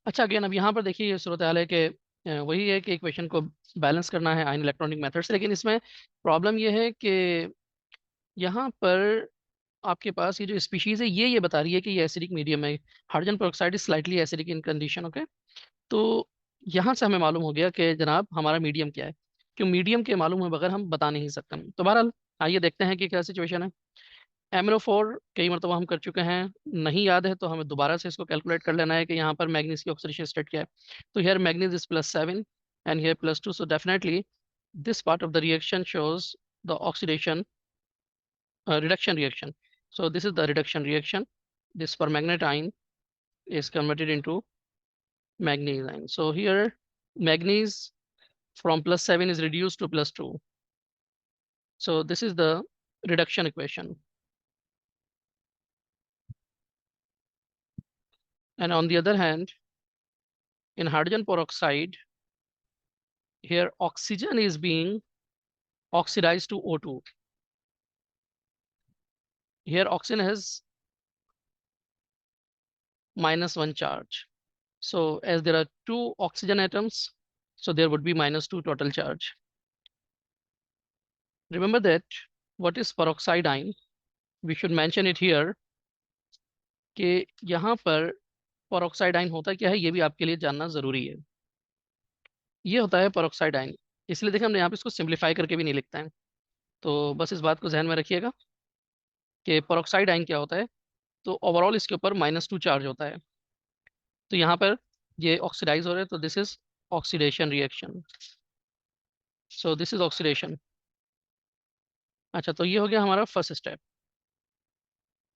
अच्छा, अगेन अब यहाँ पर देखिए ये सूरत हाल है कि वही है कि इक्वेशन को बैलेंस करना है आयन इलेक्ट्रॉनिक मेथड से, लेकिन इसमें प्रॉब्लम ये है कि यहाँ पर आपके पास ये जो स्पीशीज है ये बता रही है कि ये एसिडिक मीडियम है। Hydrogen peroxide is slightly acidic in condition, okay. तो यहाँ से हमें मालूम हो गया कि जनाब हमारा मीडियम क्या है, क्यों मीडियम के मालूम हुए बगैर हम बता नहीं सकते। तो बहरहाल आइए देखते हैं कि क्या सिचुएशन है। MnO4 कई मरतबा हम कर चुके हैं, नहीं याद है तो हमें दोबारा से इसको कैलकुलेट कर लेना है कि यहाँ पर मैग्नीज की ऑक्सीडेशन स्टेट क्या है। तो here manganese is +7 and here +2, so definitely this part of the reaction shows the oxidation reduction reaction. So this is the reduction reaction. This permanganate ion is converted into manganese ion. So here manganese from +7 is reduced to +2. So this is the reduction equation. And on the other hand, in hydrogen peroxide, here oxygen is being oxidized to O2. Here oxygen has -1 charge. So as there are 2 oxygen atoms, so there would be -2 total charge. Remember that what is peroxide ion? We should mention it here कि यहाँ पर peroxide ion होता क्या है ये भी आपके लिए जानना जरूरी है। ये होता है peroxide ion, इसलिए देखिए हमने यहाँ पे इसको सिंप्लीफाई करके भी नहीं लिखता है। तो बस इस बात को ध्यान में रखिएगा कि peroxide ion क्या होता है। तो ओवरऑल इसके ऊपर -2 चार्ज होता है। तो यहाँ पर ये ऑक्सीडाइज हो रहे हैं, तो this is oxidation reaction. So this is oxidation. अच्छा, तो ये हो गया हमारा फर्स्ट स्टेप।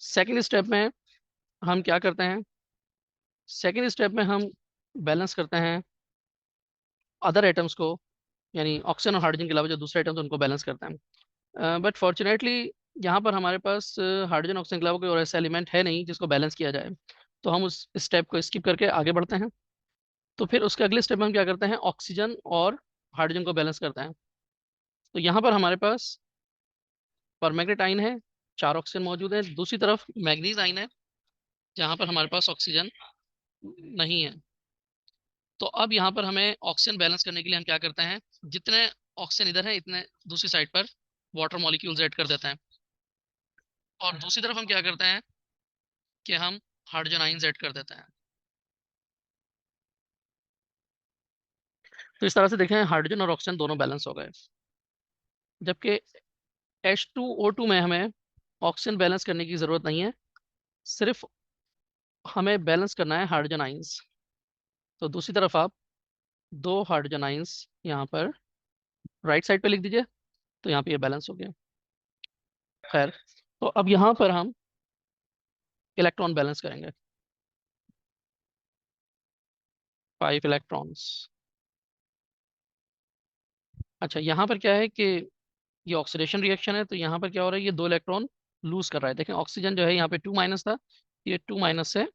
सेकेंड स्टेप में हम क्या करते हैं? सेकेंड स्टेप में हम बैलेंस करते हैं अदर एटम्स को, यानी ऑक्सीजन और हाइड्रोजन के अलावा जो दूसरे एटम्स उनको बैलेंस करते हैं। बट फॉर्चुनेटली यहाँ पर हमारे पास हाइड्रोजन ऑक्सीजन के अलावा कोई और ऐसा एलिमेंट है नहीं जिसको बैलेंस किया जाए। तो हम उस स्टेप को स्किप करके आगे बढ़ते हैं। तो फिर उसके अगले स्टेप में हम क्या करते हैं? ऑक्सीजन और हाइड्रोजन को बैलेंस करते हैं। तो यहाँ पर हमारे पास परमैंगनेट आयन है, 4 ऑक्सीजन मौजूद है। दूसरी तरफ मैग्नीज आयन है जहाँ पर हमारे पास ऑक्सीजन नहीं है। तो अब यहाँ पर हमें ऑक्सीजन बैलेंस करने के लिए हम क्या करते हैं? जितने ऑक्सीजन इधर है इतने दूसरी साइड पर वाटर मॉलिक्यूल्स ऐड कर देते हैं। और दूसरी तरफ हम क्या करते हैं कि हम हाइड्रोजन आयंस ऐड कर देते हैं। तो इस तरह से देखें हाइड्रोजन और ऑक्सीजन दोनों बैलेंस हो गए। जबकि H2O2 में हमें ऑक्सीजन बैलेंस करने की जरूरत नहीं है, सिर्फ हमें बैलेंस करना है हाइड्रोजन आयंस। तो दूसरी तरफ आप 2 हाइड्रोजन आयंस यहाँ पर राइट साइड पे लिख दीजिए, तो यहाँ पे ये बैलेंस हो गया। खैर, तो अब यहाँ पर हम इलेक्ट्रॉन बैलेंस करेंगे। 5 इलेक्ट्रॉन्स। अच्छा, यहाँ पर क्या है कि ये ऑक्सीडेशन रिएक्शन है, तो यहाँ पर क्या हो रहा है? ये 2 इलेक्ट्रॉन लूज कर रहा है। देखें ऑक्सीजन जो है यहाँ पे 2- था, ये 2- से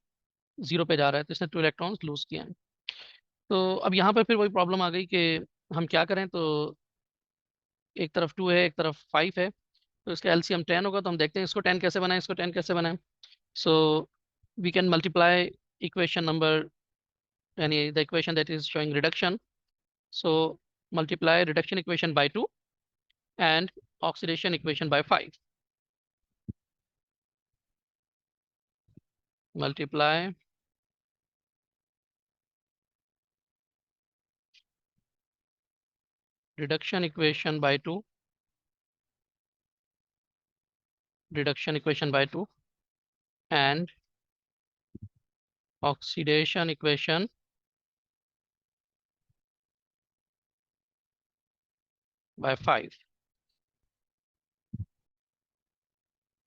0 पे जा रहा है, तो इसने 2 इलेक्ट्रॉन्स लूज किए हैं। तो अब यहाँ पर फिर वही प्रॉब्लम आ गई कि हम क्या करें? तो एक तरफ 2 है, एक तरफ 5 है, तो इसका एलसीएम 10 होगा। तो हम देखते हैं इसको 10 कैसे बनाएं, इसको 10 कैसे बनाएं। So we can multiply equation number, यानी the equation that is showing reduction. So multiply reduction equation by 2 and oxidation equation by 5. Multiply reduction equation by 2, reduction equation by 2 and oxidation equation by 5.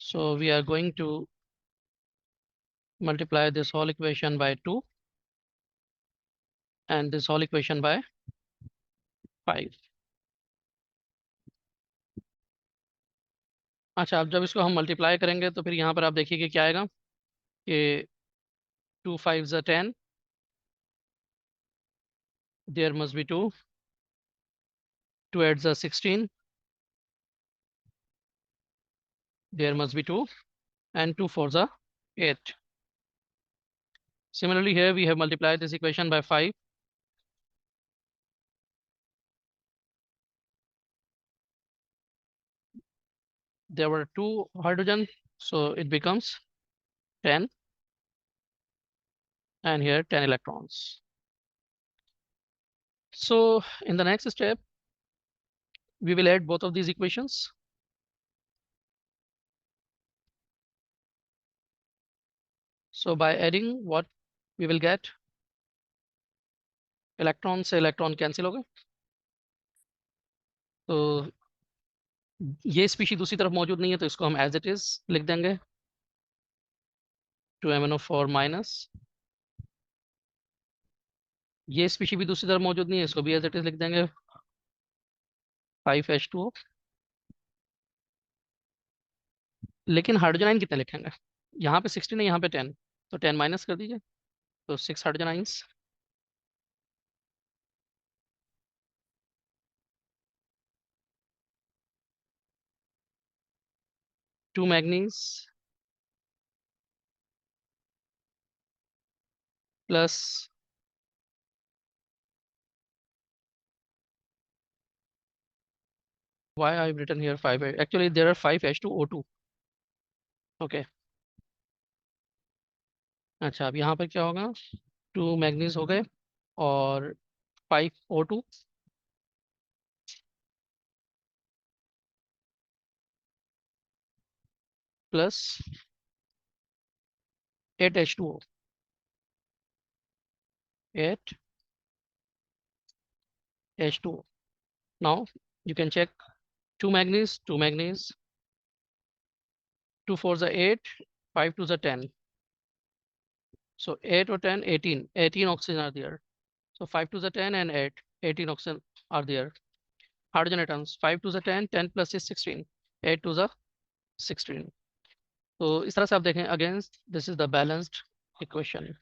So we are going to multiply this whole equation by 2 and this whole equation by 5. अच्छा, अब जब इसको हम multiply करेंगे तो फिर यहाँ पर आप देखिए कि क्या आएगा कि 2 5s are 10, there must be 2, 2 8s are 16, there must be 2, and 2 4s are 8. Similarly, here we have multiplied this equation by 5. There were 2 hydrogen, so it becomes 10, and here 10 electrons. So in the next step, we will add both of these equations. So by adding, what we will get, electron से electron cancel हो गए, तो ये species दूसरी तरफ मौजूद नहीं है, तो इसको हम एज इट इज लिख देंगे 2MnO4 माइनस। ये स्पीशी भी दूसरी तरफ मौजूद नहीं है, इसको भी एज इट इज लिख देंगे 5H2O। लेकिन हाइड्रोजन आयन कितने लिखेंगे, यहाँ पे 16 है, यहाँ पे 10, तो 10 माइनस कर दीजिए, तो 6 hydrogen ions. Two manganese plus why I've written here 5, actually there are 5H2O2। Okay, अच्छा अब यहाँ पर क्या होगा, 2 मैग्नीज हो गए और 5O2 plus 8H2O, 8H2O। Now you can check 2 manganese, 2 manganese, 2 4s are 8, 5 2s are 10. So 8 or 10, 18. 18 oxygen are there. So 5 2s are 10 and 8, 18 oxygen are there. Hydrogen atoms, 5 2s are 10, 10 plus is 16, 8 2s are 16. So इस तरह से आप देखें, against this is the balanced equation.